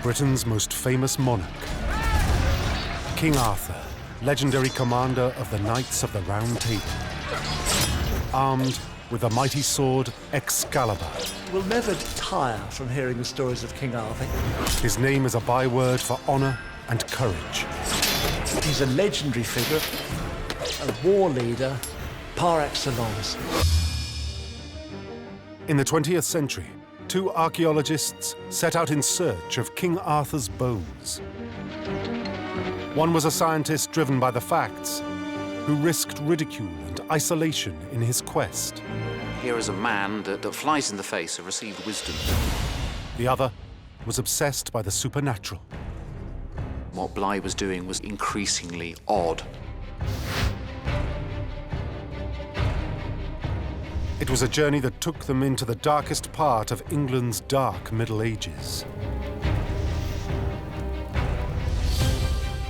Britain's most famous monarch. King Arthur, legendary commander of the Knights of the Round Table. Armed with the mighty sword Excalibur. We'll never tire from hearing the stories of King Arthur. His name is a byword for honor and courage. He's a legendary figure, a war leader par excellence. In the 20th century, two archaeologists set out in search of King Arthur's bones. One was a scientist driven by the facts, who risked ridicule and isolation in his quest. Here is a man that flies in the face of received wisdom. The other was obsessed by the supernatural. What Bligh was doing was increasingly odd. It was a journey that took them into the darkest part of England's dark Middle Ages.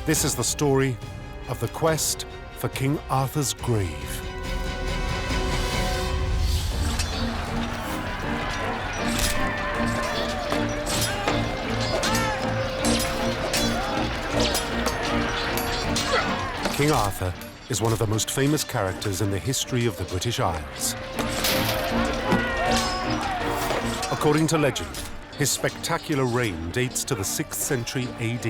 This is the story of the quest for King Arthur's grave. King Arthur is one of the most famous characters in the history of the British Isles. According to legend, his spectacular reign dates to the 6th century AD.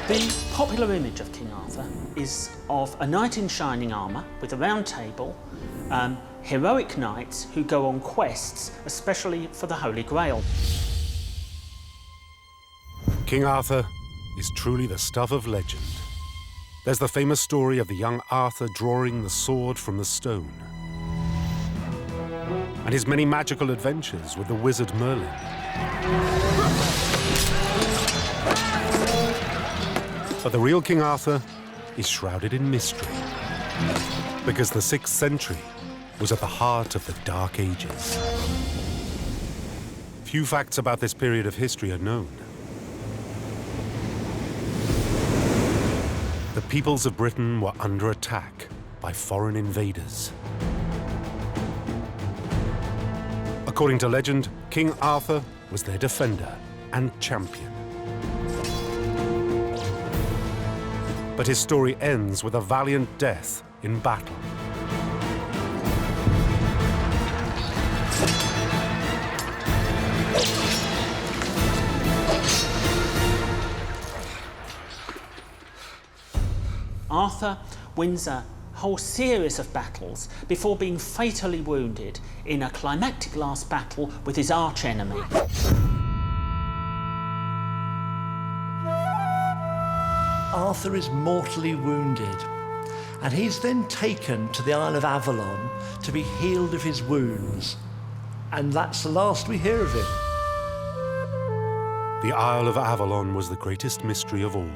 The popular image of King Arthur is of a knight in shining armour with a round table, heroic knights who go on quests, especially for the Holy Grail. King Arthur is truly the stuff of legend. There's the famous story of the young Arthur drawing the sword from the stone, and his many magical adventures with the wizard Merlin. But the real King Arthur is shrouded in mystery, because the 6th century was at the heart of the Dark Ages. Few facts about this period of history are known. The peoples of Britain were under attack by foreign invaders. According to legend, King Arthur was their defender and champion. But his story ends with a valiant death in battle. Arthur wins a whole series of battles before being fatally wounded in a climactic last battle with his arch-enemy. Arthur is mortally wounded, and he's then taken to the Isle of Avalon to be healed of his wounds, and that's the last we hear of him. The Isle of Avalon was the greatest mystery of all.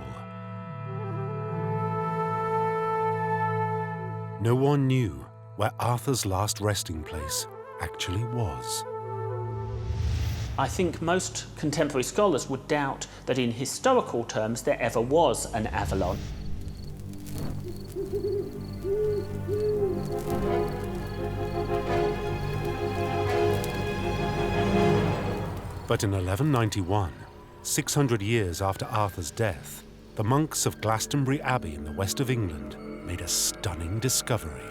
No one knew where Arthur's last resting place actually was. I think most contemporary scholars would doubt that in historical terms there ever was an Avalon. But in 1191, 600 years after Arthur's death, the monks of Glastonbury Abbey in the west of England made a stunning discovery.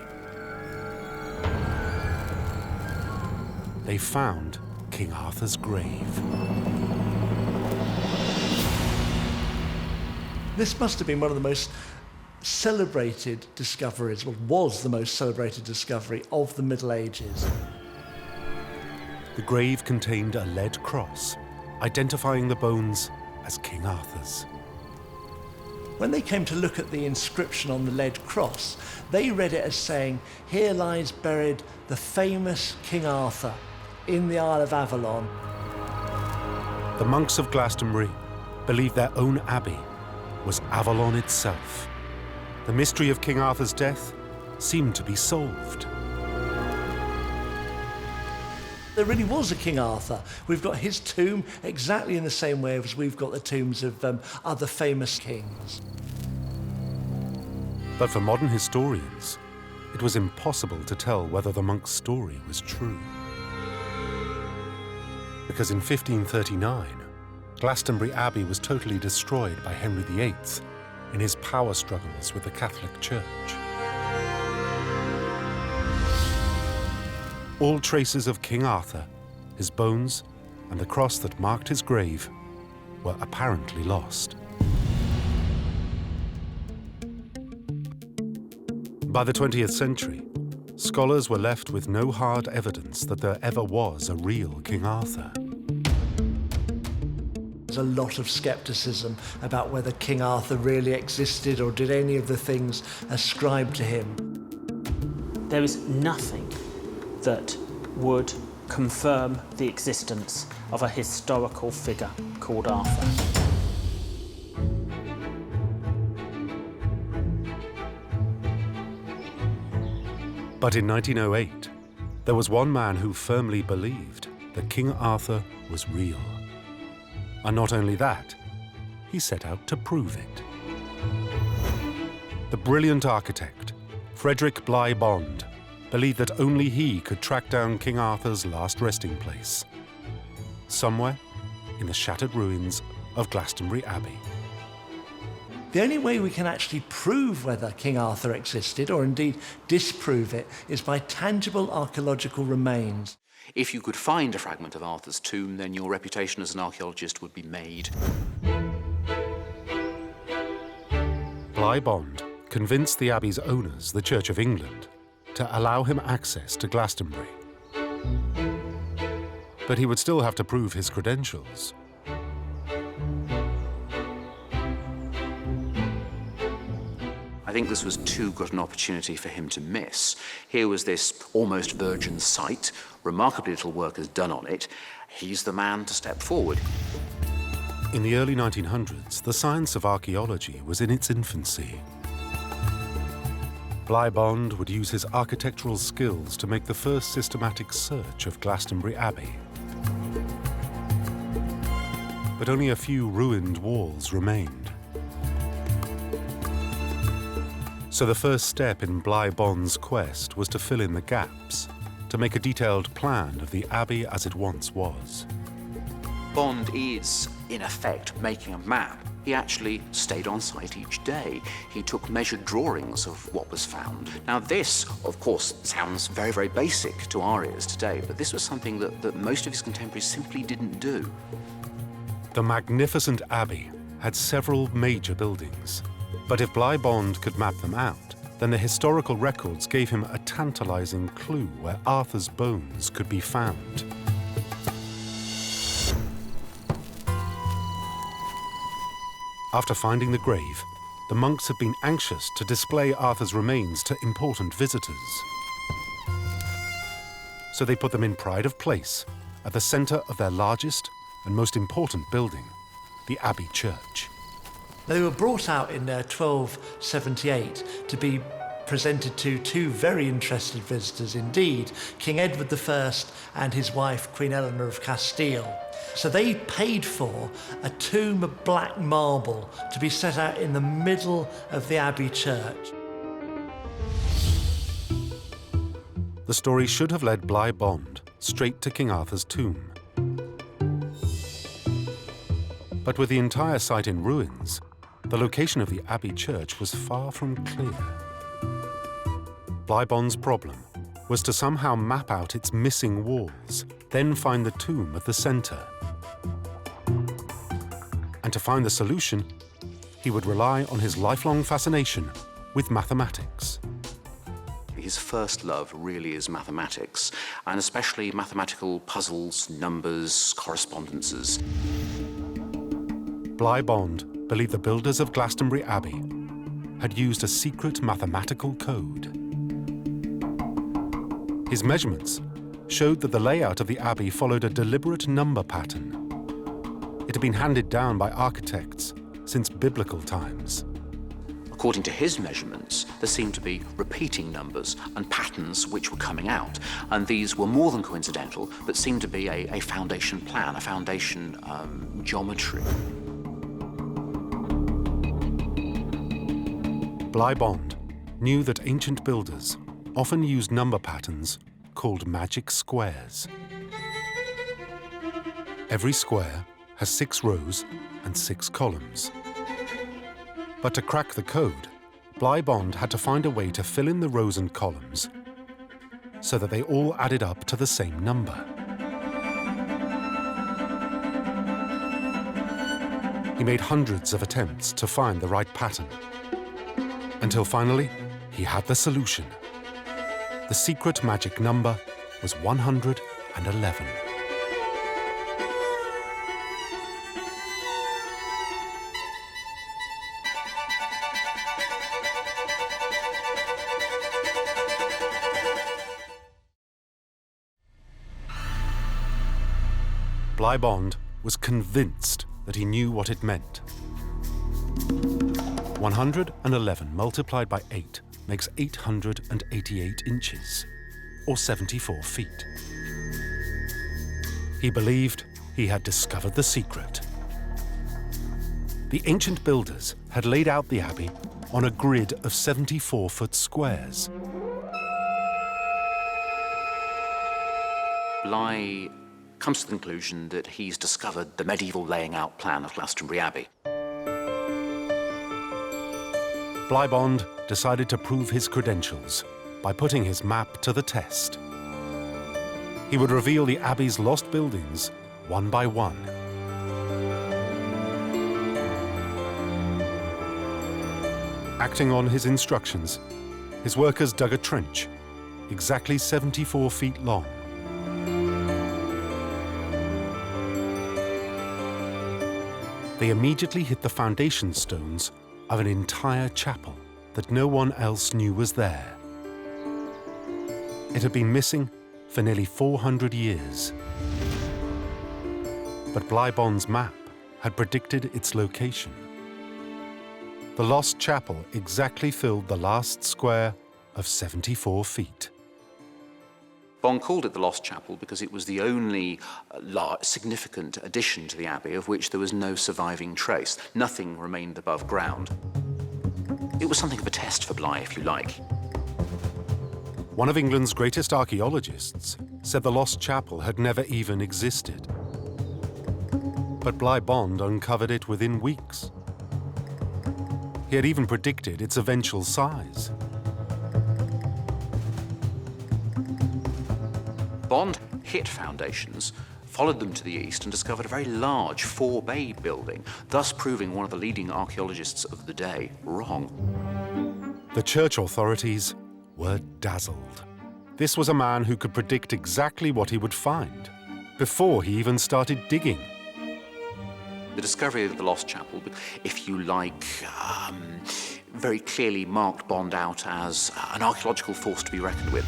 They found King Arthur's grave. This must have been one of the most celebrated discoveries, well, was the most celebrated discovery of the Middle Ages. The grave contained a lead cross, identifying the bones as King Arthur's. When they came to look at the inscription on the lead cross, they read it as saying, "Here lies buried the famous King Arthur in the Isle of Avalon." The monks of Glastonbury believed their own abbey was Avalon itself. The mystery of King Arthur's death seemed to be solved. There really was a King Arthur. We've got his tomb exactly in the same way as we've got the tombs of other famous kings. But for modern historians, it was impossible to tell whether the monk's story was true. because in 1539, Glastonbury Abbey was totally destroyed by Henry VIII in his power struggles with the Catholic Church. All traces of King Arthur, his bones, and the cross that marked his grave were apparently lost. By the 20th century, scholars were left with no hard evidence that there ever was a real King Arthur. There's a lot of scepticism about whether King Arthur really existed or did any of the things ascribed to him. There is nothing that would confirm the existence of a historical figure called Arthur. But in 1908, there was one man who firmly believed that King Arthur was real. And not only that, he set out to prove it. The brilliant architect, Frederick Bond, believed that only he could track down King Arthur's last resting place, somewhere in the shattered ruins of Glastonbury Abbey. The only way we can actually prove whether King Arthur existed, or indeed disprove it, is by tangible archaeological remains. If you could find a fragment of Arthur's tomb, then your reputation as an archaeologist would be made. Bond convinced the Abbey's owners, the Church of England, to allow him access to Glastonbury. But he would still have to prove his credentials. I think this was too good an opportunity for him to miss. Here was this almost virgin site, remarkably little work is done on it. He's the man to step forward. In the early 1900s, the science of archaeology was in its infancy. Bond would use his architectural skills to make the first systematic search of Glastonbury Abbey. But only a few ruined walls remained. So the first step in Bond's quest was to fill in the gaps, to make a detailed plan of the Abbey as it once was. Bond is, in effect, making a map. He actually stayed on site each day. He took measured drawings of what was found. Now this, of course, sounds very, very basic to our ears today, but this was something that most of his contemporaries simply didn't do. The magnificent Abbey had several major buildings. But if Bond could map them out, then the historical records gave him a tantalizing clue where Arthur's bones could be found. After finding the grave, the monks had been anxious to display Arthur's remains to important visitors. So they put them in pride of place at the center of their largest and most important building, the Abbey Church. They were brought out in 1278 to be presented to two very interested visitors indeed, King Edward I and his wife, Queen Eleanor of Castile. So they paid for a tomb of black marble to be set out in the middle of the Abbey Church. The story should have led Bond straight to King Arthur's tomb. But with the entire site in ruins, the location of the Abbey Church was far from clear. Bond's problem was to somehow map out its missing walls, then find the tomb at the center. And to find the solution, he would rely on his lifelong fascination with mathematics. His first love really is mathematics, and especially mathematical puzzles, numbers, correspondences. Bond believed the builders of Glastonbury Abbey had used a secret mathematical code. His measurements showed that the layout of the Abbey followed a deliberate number pattern. It had been handed down by architects since biblical times. According to his measurements, there seemed to be repeating numbers and patterns which were coming out, and these were more than coincidental, but seemed to be a foundation plan, a foundation geometry. Bond knew that ancient builders often used number patterns called magic squares. Every square has 6 rows and 6 columns. But to crack the code, Bligh Bond had to find a way to fill in the rows and columns so that they all added up to the same number. He made hundreds of attempts to find the right pattern, until finally he had the solution. The secret magic number was 111. Bligh Bond was convinced that he knew what it meant. 111 multiplied by 8 makes 888 inches, or 74 feet. He believed he had discovered the secret. The ancient builders had laid out the abbey on a grid of 74-foot squares. Bligh comes to the conclusion that he's discovered the medieval laying out plan of Glastonbury Abbey. Bligh Bond decided to prove his credentials by putting his map to the test. He would reveal the Abbey's lost buildings one by one. Acting on his instructions, his workers dug a trench exactly 74 feet long. They immediately hit the foundation stones of an entire chapel that no one else knew was there. It had been missing for nearly 400 years. But Bligh Bond's map had predicted its location. The lost chapel exactly filled the last square of 74 feet. Bond called it the Lost Chapel because it was the only significant addition to the abbey of which there was no surviving trace. Nothing remained above ground. It was something of a test for Bligh, if you like. One of England's greatest archaeologists said the Lost Chapel had never even existed. But Bligh Bond uncovered it within weeks. He had even predicted its eventual size. Bond hit foundations, followed them to the east and discovered a very large 4-bay building, thus proving one of the leading archaeologists of the day wrong. The church authorities were dazzled. This was a man who could predict exactly what he would find before he even started digging. The discovery of the Lost Chapel, if you like, very clearly marked Bond out as an archaeological force to be reckoned with.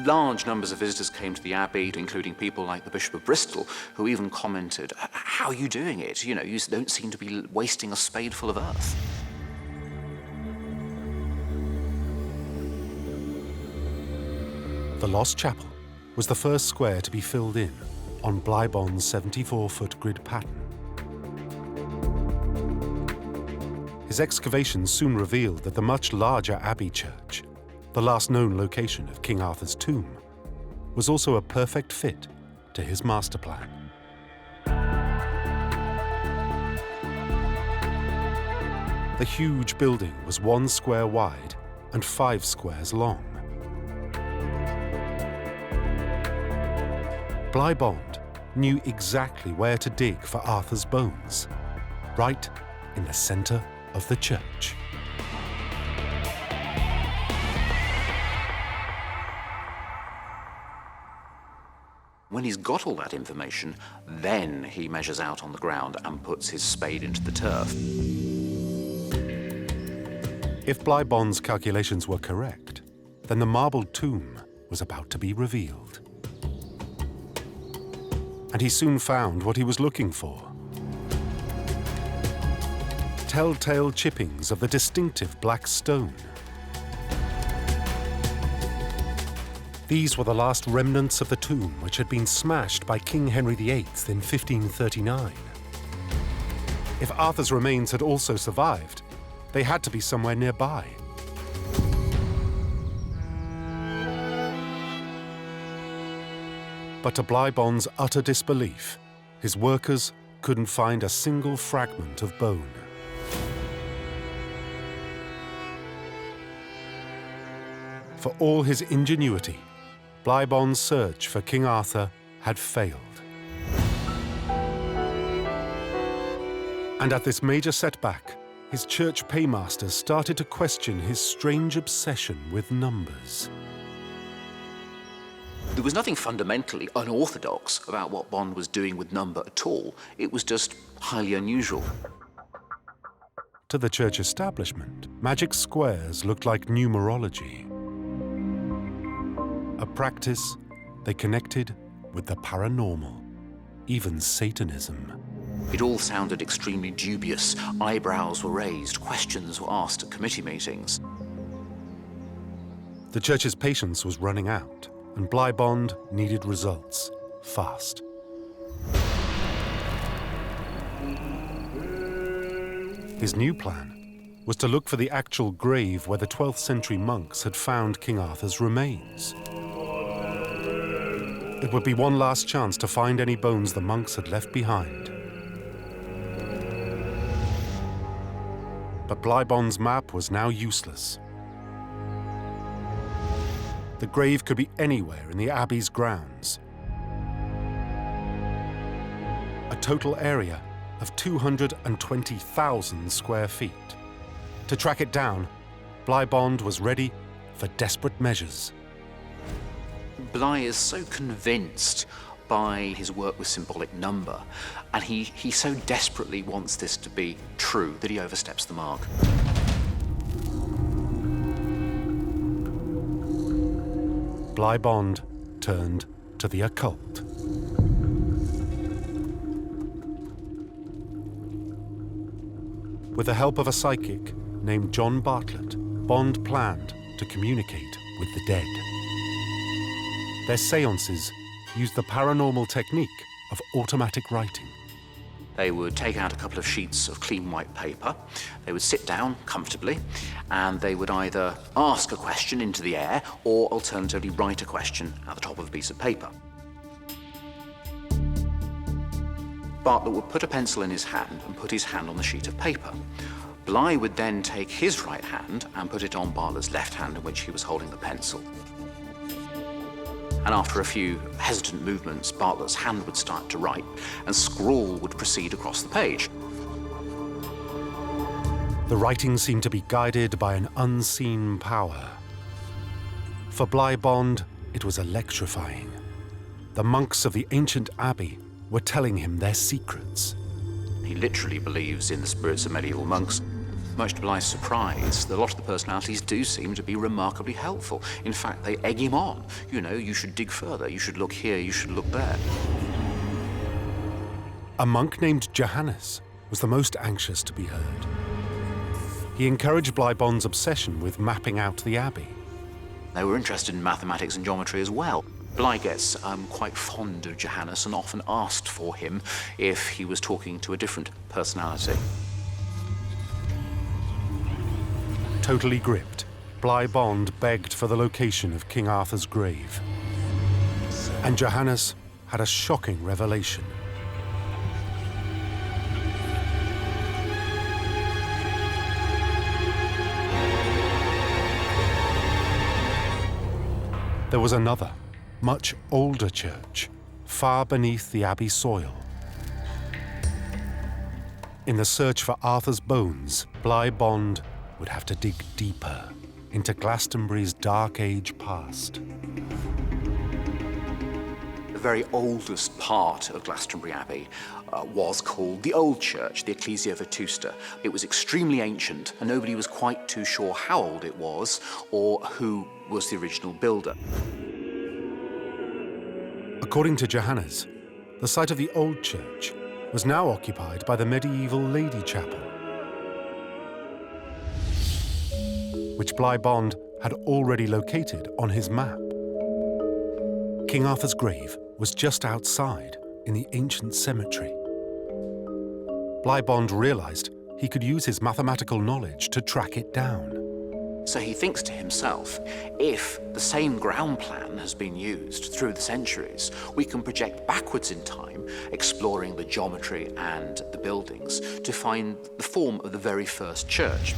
Large numbers of visitors came to the abbey, including people like the Bishop of Bristol, who even commented, "How are you doing it? You know, you don't seem to be wasting a spadeful of earth." The Lost Chapel was the first square to be filled in on Bligh Bond's 74-foot grid pattern. His excavations soon revealed that the much larger Abbey Church, the last known location of King Arthur's tomb, was also a perfect fit to his master plan. The huge building was 1 square wide and 5 squares long. Bligh Bond knew exactly where to dig for Arthur's bones, right in the center of the church. When he's got all that information, then he measures out on the ground and puts his spade into the turf. If Bligh Bond's calculations were correct, then the marbled tomb was about to be revealed. And he soon found what he was looking for. Telltale chippings of the distinctive black stone. These were the last remnants of the tomb which had been smashed by King Henry VIII in 1539. If Arthur's remains had also survived, they had to be somewhere nearby. But to Bligh Bond's utter disbelief, his workers couldn't find a single fragment of bone. For all his ingenuity, Bligh Bond's search for King Arthur had failed. And at this major setback, his church paymasters started to question his strange obsession with numbers. There was nothing fundamentally unorthodox about what Bond was doing with number at all. It was just highly unusual. To the church establishment, magic squares looked like numerology, a practice they connected with the paranormal, even Satanism. It all sounded extremely dubious. Eyebrows were raised, questions were asked at committee meetings. The church's patience was running out, and Bligh Bond needed results, fast. His new plan was to look for the actual grave where the 12th century monks had found King Arthur's remains. It would be one last chance to find any bones the monks had left behind. But Bligh Bond's map was now useless. The grave could be anywhere in the abbey's grounds. A total area of 220,000 square feet. To track it down, Bligh Bond was ready for desperate measures. Bligh is so convinced by his work with symbolic number, and he so desperately wants this to be true that he oversteps the mark. Bligh Bond turned to the occult. With the help of a psychic named John Bartlett, Bond planned to communicate with the dead. Their seances used the paranormal technique of automatic writing. They would take out a couple of sheets of clean white paper, they would sit down comfortably, and they would either ask a question into the air or alternatively write a question at the top of a piece of paper. Bartlett would put a pencil in his hand and put his hand on the sheet of paper. Bligh would then take his right hand and put it on Bartlett's left hand in which he was holding the pencil. And after a few hesitant movements, Bartlett's hand would start to write, and scrawl would proceed across the page. The writing seemed to be guided by an unseen power. For Bligh Bond, it was electrifying. The monks of the ancient abbey were telling him their secrets. He literally believes in the spirits of medieval monks. Much to Bligh's surprise, a lot of the personalities do seem to be remarkably helpful. In fact, they egg him on. You know, you should dig further, you should look here, you should look there. A monk named Johannes was the most anxious to be heard. He encouraged Bligh Bond's obsession with mapping out the abbey. They were interested in mathematics and geometry as well. Bligh gets quite fond of Johannes and often asked for him if he was talking to a different personality. Totally gripped, Bligh Bond begged for the location of King Arthur's grave. And Johannes had a shocking revelation. There was another, much older church, far beneath the abbey soil. In the search for Arthur's bones, Bligh Bond would have to dig deeper into Glastonbury's Dark Age past. The very oldest part of Glastonbury Abbey was called the Old Church, the Ecclesia Vetusta. It was extremely ancient, and nobody was quite too sure how old it was or who was the original builder. According to Johannes, the site of the Old Church was now occupied by the medieval Lady Chapel, which Bligh Bond had already located on his map. King Arthur's grave was just outside in the ancient cemetery. Bligh Bond realized he could use his mathematical knowledge to track it down. So he thinks to himself, if the same ground plan has been used through the centuries, we can project backwards in time, exploring the geometry and the buildings, to find the form of the very first church.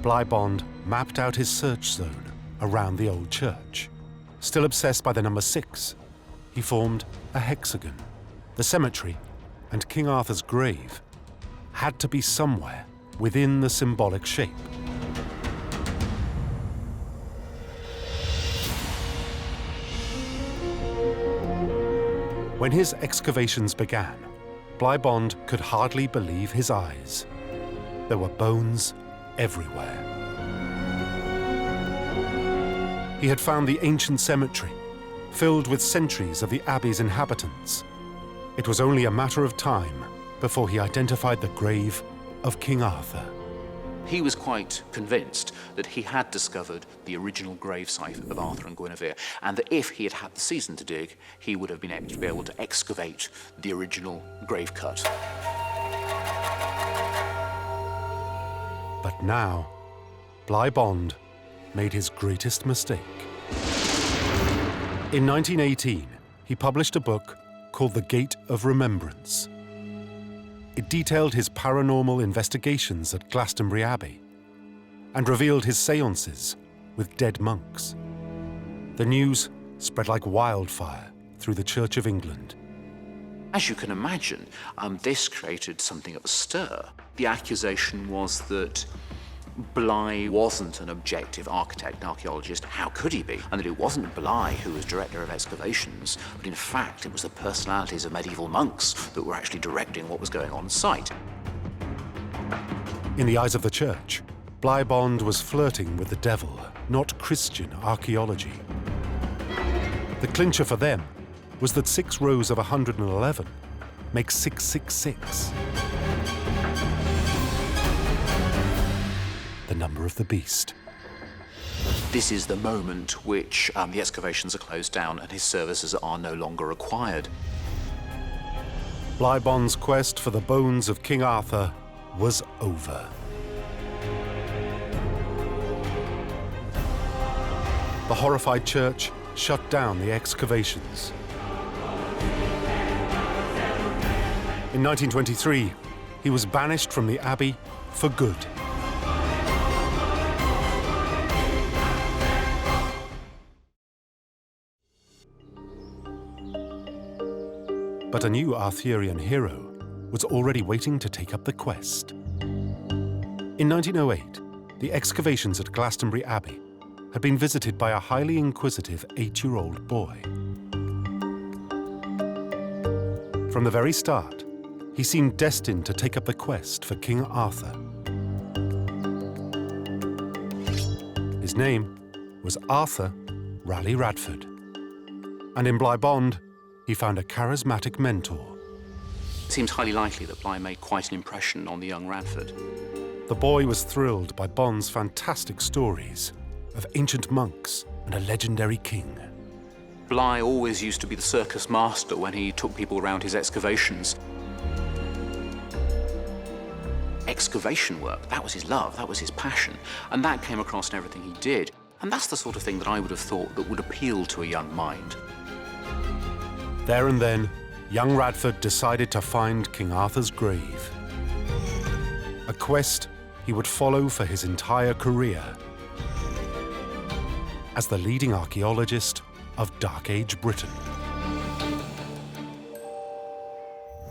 Bligh Bond mapped out his search zone around the old church. Still obsessed by the number 6, he formed a hexagon. The cemetery and King Arthur's grave had to be somewhere within the symbolic shape. When his excavations began, Bligh Bond could hardly believe his eyes. There were bones everywhere. He had found the ancient cemetery, filled with centuries of the abbey's inhabitants. It was only a matter of time before he identified the grave of King Arthur. He was quite convinced that he had discovered the original gravesite of Arthur and Guinevere, and that if he had had the season to dig, he would have been able to excavate the original grave cut. But now, Bligh Bond made his greatest mistake. In 1918, he published a book called The Gate of Remembrance. It detailed his paranormal investigations at Glastonbury Abbey and revealed his seances with dead monks. The news spread like wildfire through the Church of England. As you can imagine, this created something of a stir. The accusation was that Bligh wasn't an objective architect and archaeologist. How could he be? And that it wasn't Bligh who was director of excavations, but in fact it was the personalities of medieval monks that were actually directing what was going on site. In the eyes of the church, Bligh Bond was flirting with the devil, not Christian archaeology. The clincher for them was that 6 rows of 111 make 666. The number of the beast. This is the moment which the excavations are closed down and his services are no longer required. Bligh Bond's quest for the bones of King Arthur was over. The horrified church shut down the excavations. In 1923, he was banished from the abbey for good. But a new Arthurian hero was already waiting to take up the quest. In 1908, the excavations at Glastonbury Abbey had been visited by a highly inquisitive 8-year-old boy. From the very start, he seemed destined to take up the quest for King Arthur. His name was Arthur Ralegh Radford, and in Bligh Bond, he found a charismatic mentor. It seems highly likely that Bligh made quite an impression on the young Radford. The boy was thrilled by Bond's fantastic stories of ancient monks and a legendary king. Bligh always used to be the circus master when he took people around his excavations. Excavation work, that was his love, that was his passion, and that came across in everything he did. And that's the sort of thing that I would have thought that would appeal to a young mind. There and then, young Radford decided to find King Arthur's grave. A quest he would follow for his entire career as the leading archaeologist of Dark Age Britain.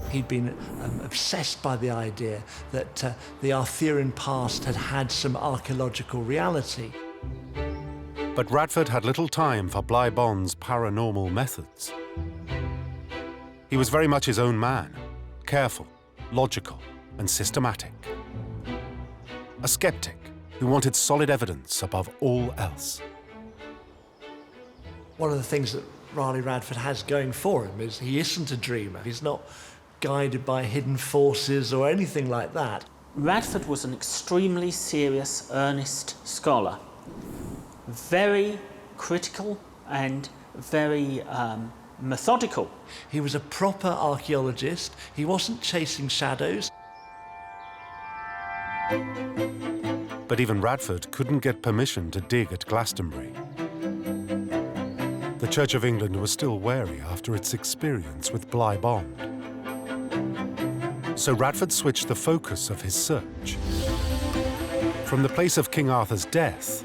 He'd been obsessed by the idea that the Arthurian past had had some archaeological reality. But Radford had little time for Bligh Bond's paranormal methods. He was very much his own man, careful, logical, and systematic. A skeptic who wanted solid evidence above all else. One of the things that Ralegh Radford has going for him is he isn't a dreamer. He's not guided by hidden forces or anything like that. Radford was an extremely serious, earnest scholar. Very critical and very methodical. He was a proper archaeologist. He wasn't chasing shadows. But even Radford couldn't get permission to dig at Glastonbury. The Church of England was still wary after its experience with Bligh Bond. So Radford switched the focus of his search from the place of King Arthur's death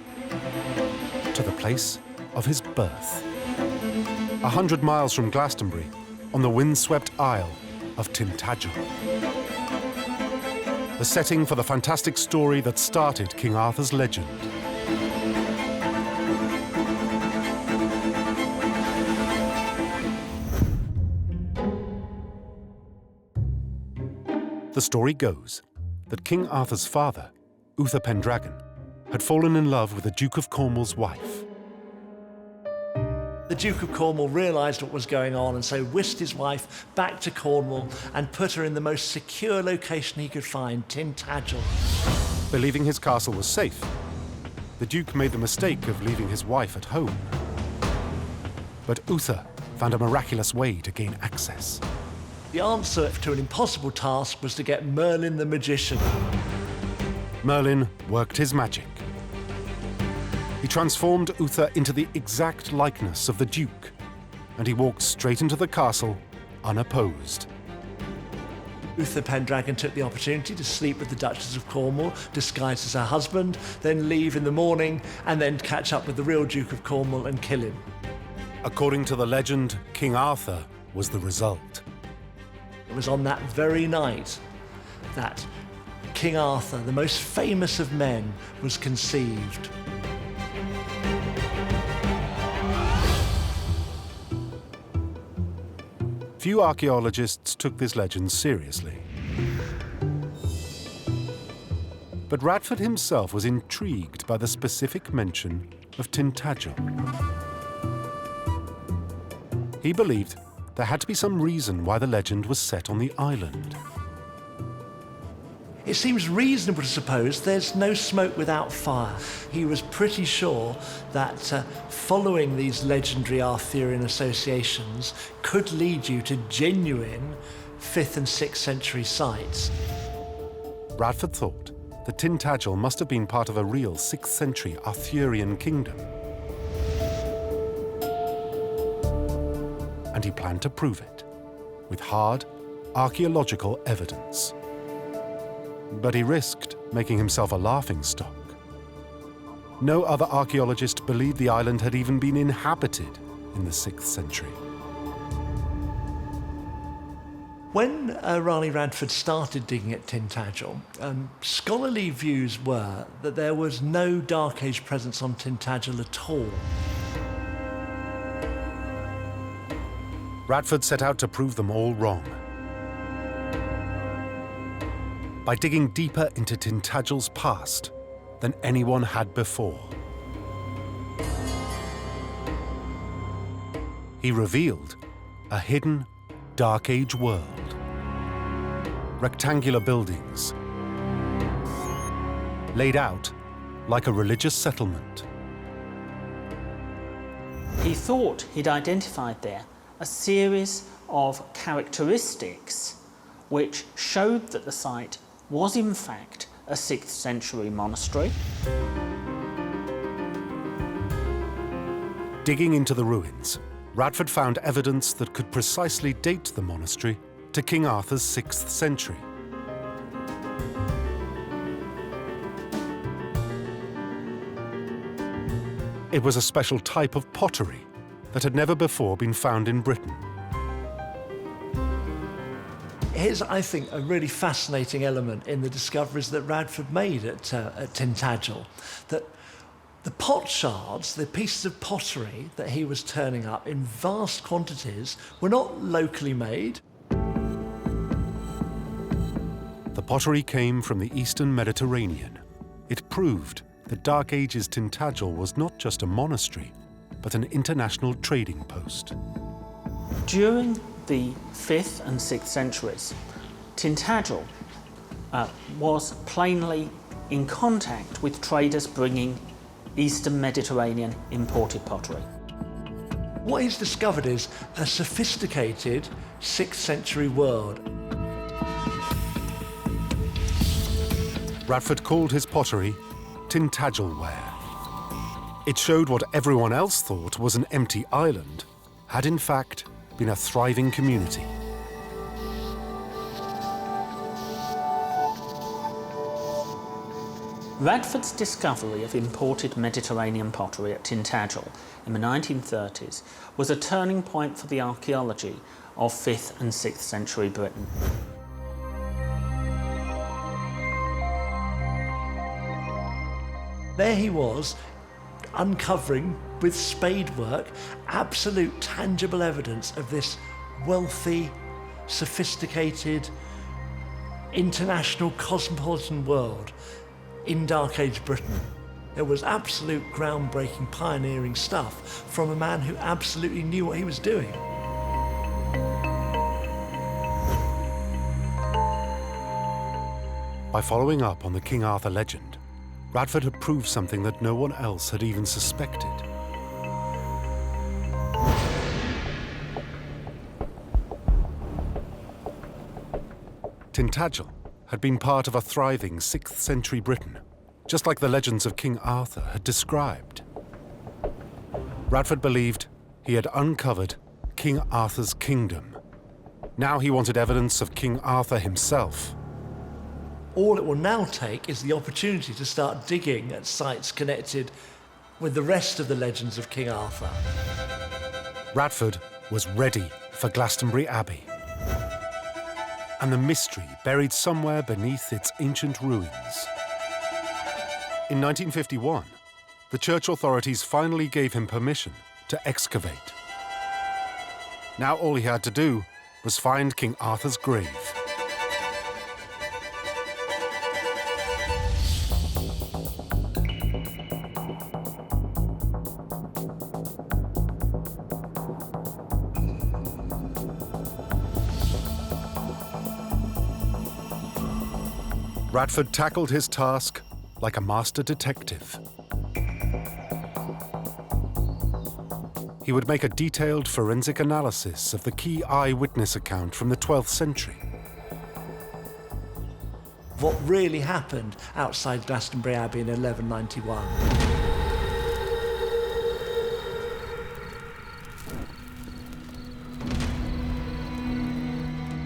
to the place of his birth. 100 miles from Glastonbury, on the windswept Isle of Tintagel. The setting for the fantastic story that started King Arthur's legend. The story goes that King Arthur's father, Uther Pendragon, had fallen in love with the Duke of Cornwall's wife. The Duke of Cornwall realised what was going on and so whisked his wife back to Cornwall and put her in the most secure location he could find, Tintagel. Believing his castle was safe, the Duke made the mistake of leaving his wife at home. But Uther found a miraculous way to gain access. The answer to an impossible task was to get Merlin the magician. Merlin worked his magic. He transformed Uther into the exact likeness of the Duke, and he walked straight into the castle unopposed. Uther Pendragon took the opportunity to sleep with the Duchess of Cornwall, disguised as her husband, then leave in the morning, and then catch up with the real Duke of Cornwall and kill him. According to the legend, King Arthur was the result. It was on that very night that King Arthur, the most famous of men, was conceived. Few archaeologists took this legend seriously. But Radford himself was intrigued by the specific mention of Tintagel. He believed there had to be some reason why the legend was set on the island. It seems reasonable to suppose there's no smoke without fire. He was pretty sure that following these legendary Arthurian associations could lead you to genuine 5th and 6th century sites. Radford thought that Tintagel must have been part of a real 6th century Arthurian kingdom. And he planned to prove it with hard archaeological evidence. But he risked making himself a laughingstock. No other archaeologist believed the island had even been inhabited in the 6th century. When Raleigh Radford started digging at Tintagel, scholarly views were that there was no Dark Age presence on Tintagel at all. Radford set out to prove them all wrong. By digging deeper into Tintagel's past than anyone had before. He revealed a hidden Dark Age world. Rectangular buildings, laid out like a religious settlement. He thought he'd identified there a series of characteristics which showed that the site was in fact a 6th century monastery. Digging into the ruins, Radford found evidence that could precisely date the monastery to King Arthur's 6th century. It was a special type of pottery that had never before been found in Britain. Here's, I think, a really fascinating element in the discoveries that Radford made at Tintagel, that the pot shards, the pieces of pottery that he was turning up in vast quantities, were not locally made. The pottery came from the Eastern Mediterranean. It proved that Dark Ages Tintagel was not just a monastery, but an international trading post. During the 5th and 6th centuries, Tintagel was plainly in contact with traders bringing Eastern Mediterranean imported pottery. What he's discovered is a sophisticated 6th century world. Radford called his pottery Tintagel ware. It showed what everyone else thought was an empty island had in fact been a thriving community. Radford's discovery of imported Mediterranean pottery at Tintagel in the 1930s was a turning point for the archaeology of 5th and 6th century Britain. There he was, uncovering, with spade work, absolute tangible evidence of this wealthy, sophisticated, international cosmopolitan world in Dark Age Britain. It was absolute groundbreaking, pioneering stuff from a man who absolutely knew what he was doing. By following up on the King Arthur legend, Radford had proved something that no one else had even suspected. Tintagel had been part of a thriving 6th century Britain, just like the legends of King Arthur had described. Radford believed he had uncovered King Arthur's kingdom. Now he wanted evidence of King Arthur himself. All it will now take is the opportunity to start digging at sites connected with the rest of the legends of King Arthur. Radford was ready for Glastonbury Abbey and the mystery buried somewhere beneath its ancient ruins. In 1951, the church authorities finally gave him permission to excavate. Now all he had to do was find King Arthur's grave. Radford tackled his task like a master detective. He would make a detailed forensic analysis of the key eyewitness account from the 12th century. What really happened outside Glastonbury Abbey in 1191.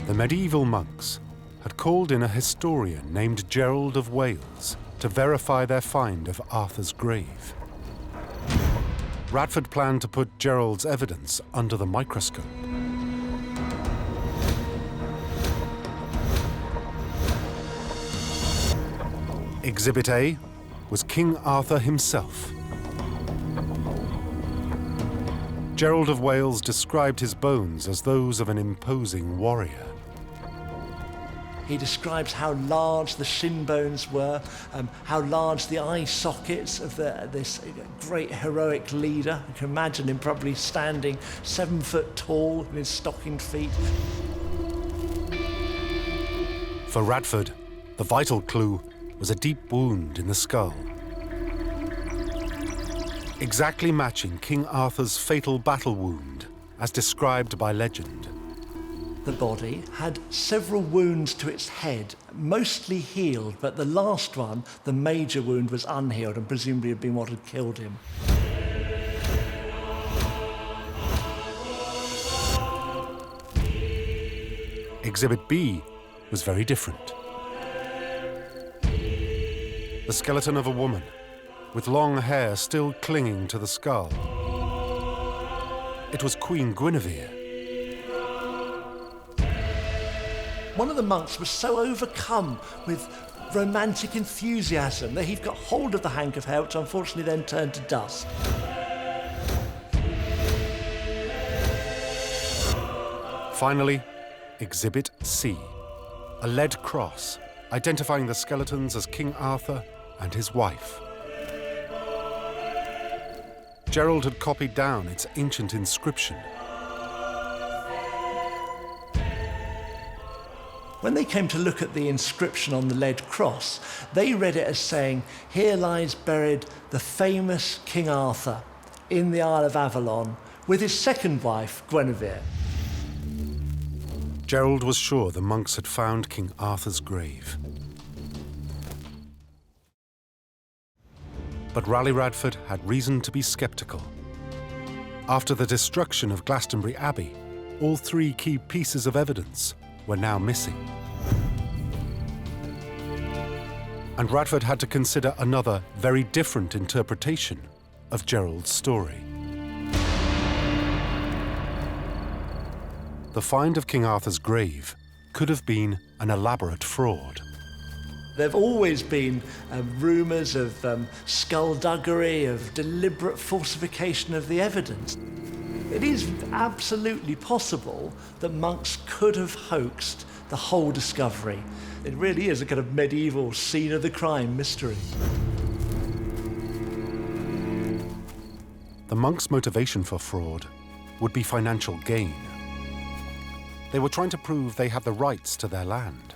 The medieval monks had called in a historian named Gerald of Wales to verify their find of Arthur's grave. Radford planned to put Gerald's evidence under the microscope. Exhibit A was King Arthur himself. Gerald of Wales described his bones as those of an imposing warrior. He describes how large the shin bones were, how large the eye sockets of this great heroic leader. You can imagine him probably standing 7 foot tall in his stockinged feet. For Radford, the vital clue was a deep wound in the skull, exactly matching King Arthur's fatal battle wound as described by legend. The body had several wounds to its head, mostly healed, but the last one, the major wound, was unhealed and presumably had been what had killed him. Exhibit B was very different. The skeleton of a woman, with long hair still clinging to the skull. It was Queen Guinevere. One of the monks was so overcome with romantic enthusiasm that he'd got hold of the hank of hair, which unfortunately then turned to dust. Finally, Exhibit C, a lead cross identifying the skeletons as King Arthur and his wife. Gerald had copied down its ancient inscription. When they came to look at the inscription on the lead cross, they read it as saying, "Here lies buried the famous King Arthur in the Isle of Avalon with his second wife, Guinevere." Gerald was sure the monks had found King Arthur's grave. But Ralegh Radford had reason to be sceptical. After the destruction of Glastonbury Abbey, all three key pieces of evidence were now missing. And Radford had to consider another, very different interpretation of Gerald's story. The find of King Arthur's grave could have been an elaborate fraud. There have always been rumours of skullduggery, of deliberate falsification of the evidence. It is absolutely possible that monks could have hoaxed the whole discovery. It really is a kind of medieval scene of the crime mystery. The monks' motivation for fraud would be financial gain. They were trying to prove they had the rights to their land.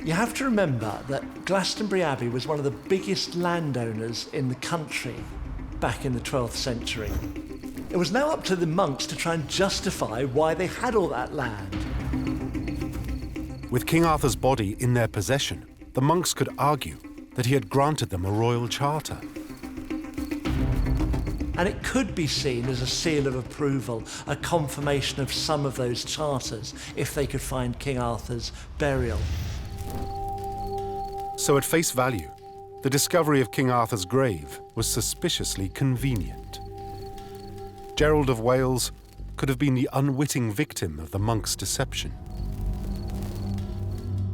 You have to remember that Glastonbury Abbey was one of the biggest landowners in the country back in the 12th century. It was now up to the monks to try and justify why they had all that land. With King Arthur's body in their possession, the monks could argue that he had granted them a royal charter. And it could be seen as a seal of approval, a confirmation of some of those charters, if they could find King Arthur's burial. So at face value, the discovery of King Arthur's grave was suspiciously convenient. Gerald of Wales could have been the unwitting victim of the monks' deception.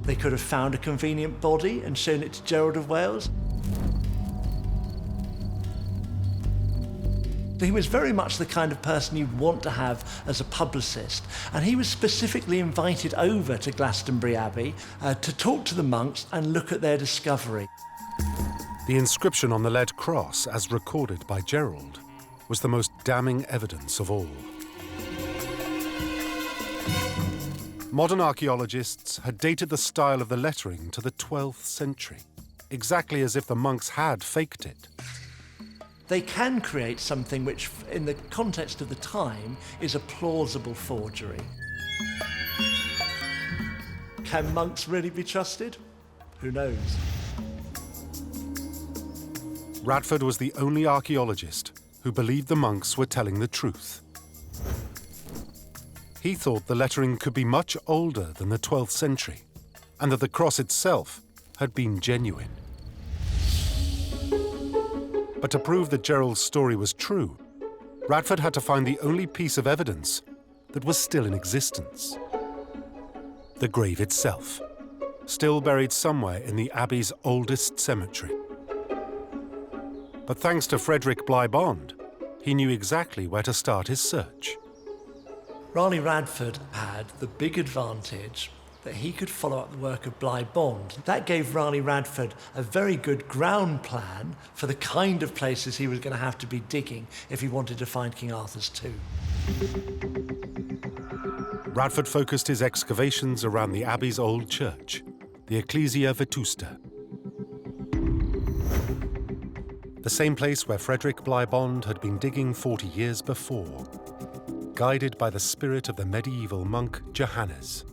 They could have found a convenient body and shown it to Gerald of Wales. He was very much the kind of person you'd want to have as a publicist, and he was specifically invited over to Glastonbury Abbey to talk to the monks and look at their discovery. The inscription on the lead cross, as recorded by Gerald, was the most damning evidence of all. Modern archaeologists had dated the style of the lettering to the 12th century, exactly as if the monks had faked it. They can create something which, in the context of the time, is a plausible forgery. Can monks really be trusted? Who knows? Radford was the only archaeologist who believed the monks were telling the truth. He thought the lettering could be much older than the 12th century, and that the cross itself had been genuine. But to prove that Gerald's story was true, Radford had to find the only piece of evidence that was still in existence. The grave itself, still buried somewhere in the Abbey's oldest cemetery. But thanks to Frederick Bond, he knew exactly where to start his search. Ralegh Radford had the big advantage that he could follow up the work of Bond. That gave Ralegh Radford a very good ground plan for the kind of places he was going to have to be digging if he wanted to find King Arthur's tomb. Radford focused his excavations around the Abbey's old church, the Ecclesia Vetusta. The same place where Frederick Bond had been digging 40 years before, guided by the spirit of the medieval monk Johannes.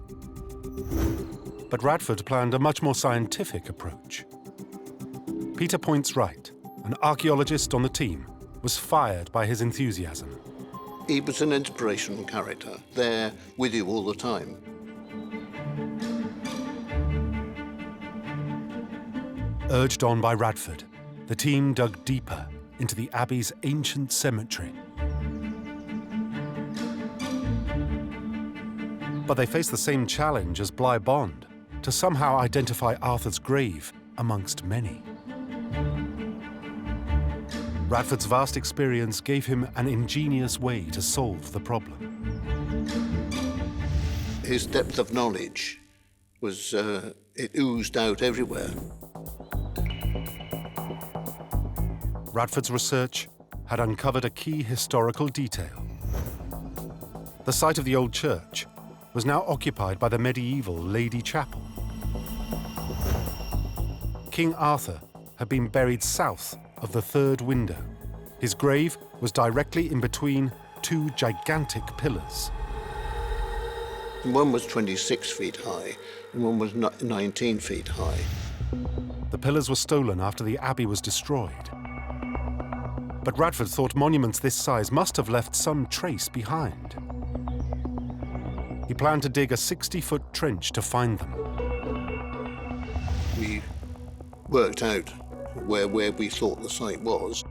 But Radford planned a much more scientific approach. Peter Point's right, an archaeologist on the team, was fired by his enthusiasm. He was an inspirational character, there with you all the time. Urged on by Radford, the team dug deeper into the Abbey's ancient cemetery. But they faced the same challenge as Bond, to somehow identify Arthur's grave amongst many. Radford's vast experience gave him an ingenious way to solve the problem. His depth of knowledge was, it oozed out everywhere. Radford's research had uncovered a key historical detail. The site of the old church was now occupied by the medieval Lady Chapel. King Arthur had been buried south of the third window. His grave was directly in between two gigantic pillars. One was 26 feet high and one was 19 feet high. The pillars were stolen after the abbey was destroyed. But Radford thought monuments this size must have left some trace behind. He planned to dig a 60-foot trench to find them. We worked out where we thought the site was.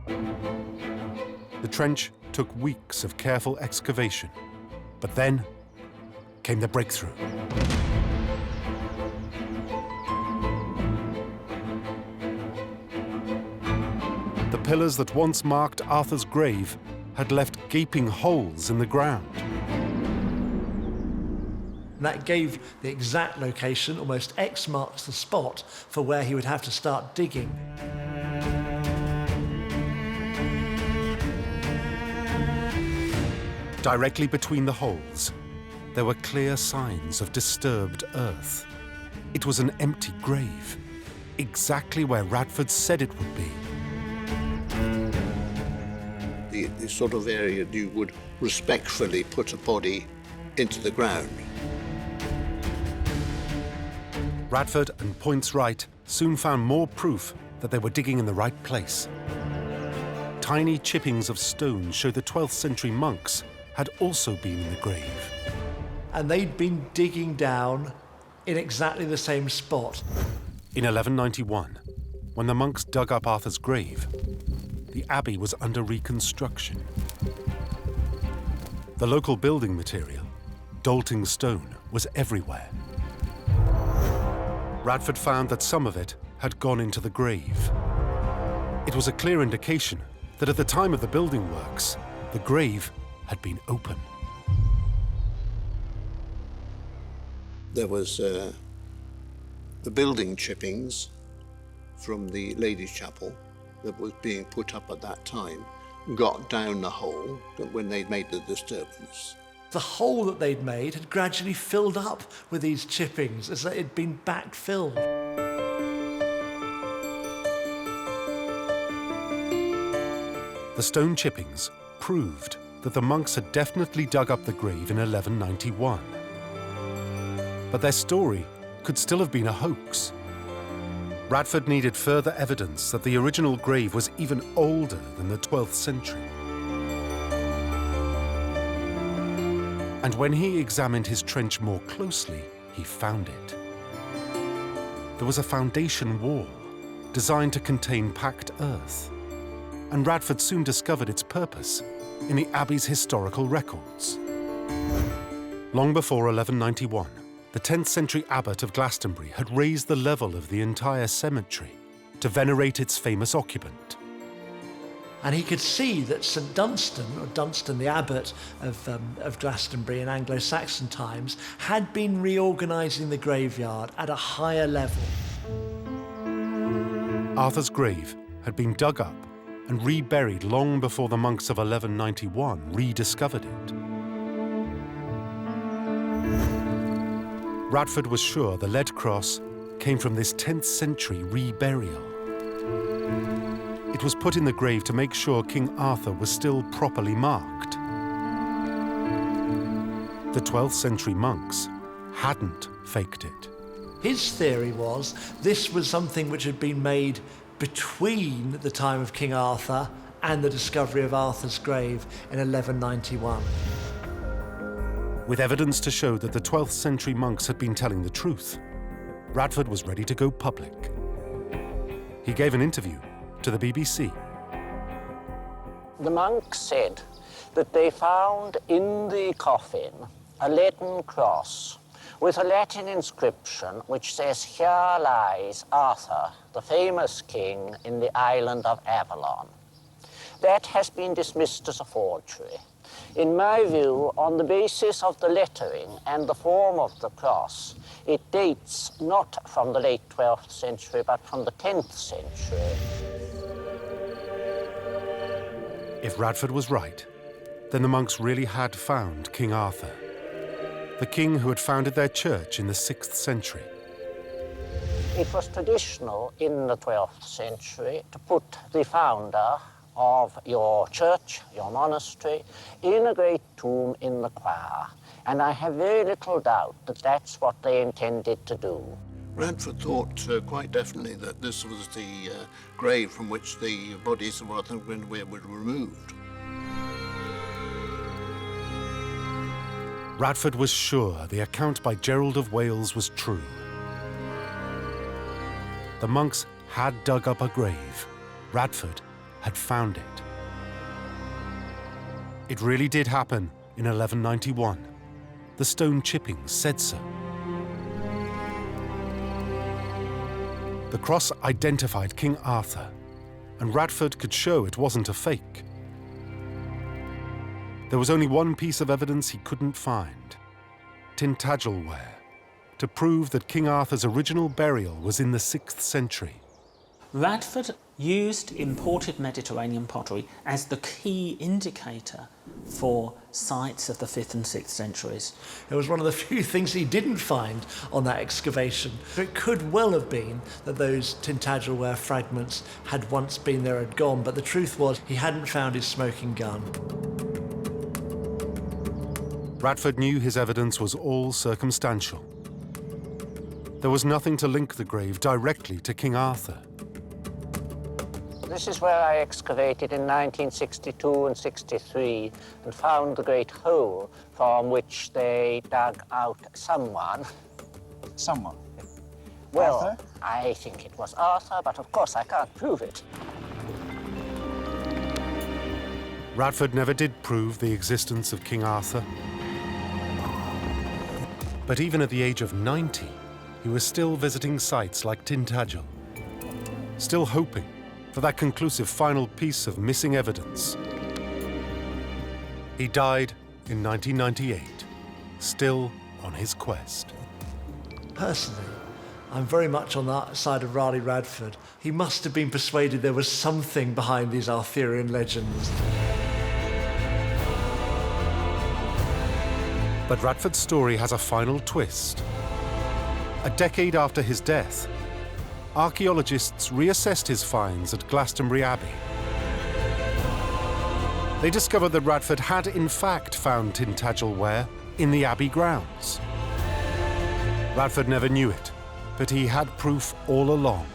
The trench took weeks of careful excavation, but then came the breakthrough. The pillars that once marked Arthur's grave had left gaping holes in the ground. And that gave the exact location, almost X marks the spot, for where he would have to start digging. Directly between the holes, there were clear signs of disturbed earth. It was an empty grave, exactly where Radford said it would be. The sort of area you would respectfully put a body into the ground. Radford and Point's Right soon found more proof that they were digging in the right place. Tiny chippings of stone show the 12th century monks had also been in the grave. And they'd been digging down in exactly the same spot. In 1191, when the monks dug up Arthur's grave, the abbey was under reconstruction. The local building material, Dolting stone, was everywhere. Radford found that some of it had gone into the grave. It was a clear indication that at the time of the building works, the grave had been open. There was the building chippings from the Ladies' Chapel that was being put up at that time, got down the hole when they'd made the disturbance. The hole that they'd made had gradually filled up with these chippings as though it had been backfilled. The stone chippings proved that the monks had definitely dug up the grave in 1191. But their story could still have been a hoax. Radford needed further evidence that the original grave was even older than the 12th century. And when he examined his trench more closely, he found it. There was a foundation wall designed to contain packed earth, and Radford soon discovered its purpose in the abbey's historical records. Long before 1191, the 10th century abbot of Glastonbury had raised the level of the entire cemetery to venerate its famous occupant. And he could see that St Dunstan, or Dunstan the abbot of Glastonbury in Anglo-Saxon times, had been reorganising the graveyard at a higher level. Arthur's grave had been dug up and reburied long before the monks of 1191 rediscovered it. Radford was sure the lead cross came from this 10th century reburial. It was put in the grave to make sure King Arthur was still properly marked. The 12th century monks hadn't faked it. His theory was this was something which had been made between the time of King Arthur and the discovery of Arthur's grave in 1191. With evidence to show that the 12th century monks had been telling the truth, Radford was ready to go public. He gave an interview to the BBC. The monks said that they found in the coffin a leaden cross with a Latin inscription which says, "Here lies Arthur, the famous king in the island of Avalon." That has been dismissed as a forgery. In my view, on the basis of the lettering and the form of the cross, it dates not from the late 12th century, but from the 10th century. If Radford was right, then the monks really had found King Arthur, the king who had founded their church in the 6th century. It was traditional in the 12th century to put the founder of your church, your monastery, in a great tomb in the choir. And I have very little doubt that that's what they intended to do. Radford thought quite definitely that this was the grave from which the bodies of Arthur and Guinevere were removed. Radford was sure the account by Gerald of Wales was true. The monks had dug up a grave. Radford had found it. It really did happen in 1191. The stone chippings said so. The cross identified King Arthur, and Radford could show it wasn't a fake. There was only one piece of evidence he couldn't find: Tintagel ware, to prove that King Arthur's original burial was in the 6th century. Radford used imported Mediterranean pottery as the key indicator for sites of the 5th and 6th centuries. It was one of the few things he didn't find on that excavation. It could well have been that those Tintagel ware fragments had once been there and gone, but the truth was he hadn't found his smoking gun. Radford knew his evidence was all circumstantial. There was nothing to link the grave directly to King Arthur. This is where I excavated in 1962 and 63 and found the great hole from which they dug out someone. Someone? Well, Arthur? I think it was Arthur, but of course I can't prove it. Radford never did prove the existence of King Arthur. But even at the age of 90, he was still visiting sites like Tintagel, still hoping for that conclusive final piece of missing evidence. He died in 1998, still on his quest. Personally, I'm very much on the side of Ralegh Radford. He must have been persuaded there was something behind these Arthurian legends. But Radford's story has a final twist. A decade after his death, archaeologists reassessed his finds at Glastonbury Abbey. They discovered that Radford had in fact found Tintagel ware in the abbey grounds. Radford never knew it, but he had proof all along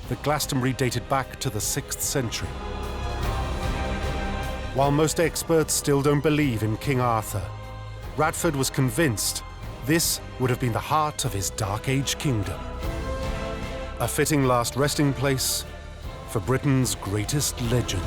that Glastonbury dated back to the 6th century. While most experts still don't believe in King Arthur, Radford was convinced this would have been the heart of his Dark Age kingdom. A fitting last resting place for Britain's greatest legend.